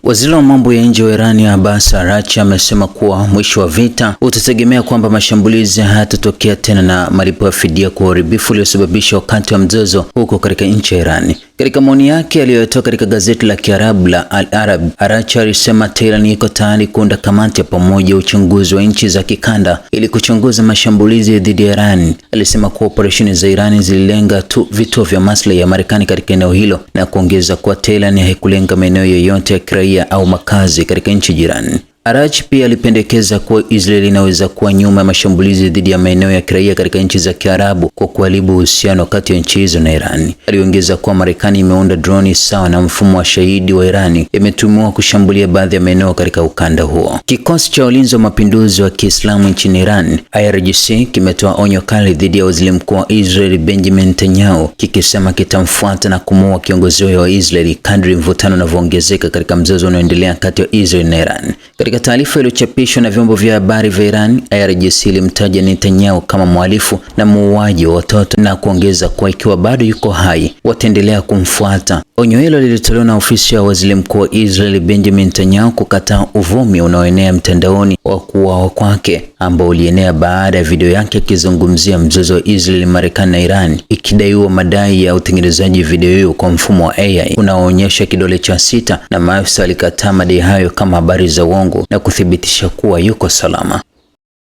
Waziri wa mambo ya nje wa Iran Abbas Araghchi amesema kuwa mwisho wa vita utategemea kwamba mashambulizi hayatatokea tena na malipo ya fidia kwa uharibifu uliosababisha wakati wa mzozo huko katika nchi ya Iran. Katika maoni yake aliyotoa katika gazeti la Kiarabu la Al Arab, Araghchi alisema Tehran iko tayari kuunda kamati ya pamoja ya uchunguzi wa nchi za kikanda ili kuchunguza mashambulizi dhidi ya Iran. Alisema kuwa operesheni za Iran zililenga tu vituo vya maslahi ya Marekani katika eneo hilo na kuongeza kuwa Tehran haikulenga maeneo yoyote ya kiraia au makazi katika nchi jirani. Araghchi pia alipendekeza kuwa Israel inaweza kuwa nyuma ya mashambulizi dhidi ya maeneo ya kiraia katika nchi za Kiarabu kwa kuharibu uhusiano kati ya nchi hizo na Iran. Aliongeza kuwa Marekani imeunda droni sawa na mfumo wa Shahidi wa Iran imetumiwa kushambulia baadhi ya maeneo katika ukanda huo. Kikosi cha ulinzi wa mapinduzi wa Kiislamu nchini Iran, IRGC, kimetoa onyo kali dhidi ya waziri mkuu wa Israel Benjamin Netanyahu, kikisema kitamfuata na kumuua kiongozi wa Israel kadri mvutano unavyoongezeka katika mzozo unaoendelea kati ya Israel na Iran. Katika taarifa iliyochapishwa na vyombo vya habari vya Iran, IRGC ilimtaja Netanyahu kama mhalifu na muuaji wa watoto na kuongeza kuwa ikiwa bado yuko hai wataendelea kumfuata. Onyo hilo lilitolewa na ofisi ya waziri mkuu wa Israel Benjamin Netanyahu kukataa uvumi unaoenea mtandaoni wa kuuawa kwake ambao ulienea baada ya video yake akizungumzia mzozo wa Israel, Marekani na Iran, ikidaiwa madai ya utengenezaji video hiyo kwa mfumo wa AI unaoonyesha kidole cha sita, na maafisa walikataa madai hayo kama habari za uongo na kuthibitisha kuwa yuko salama.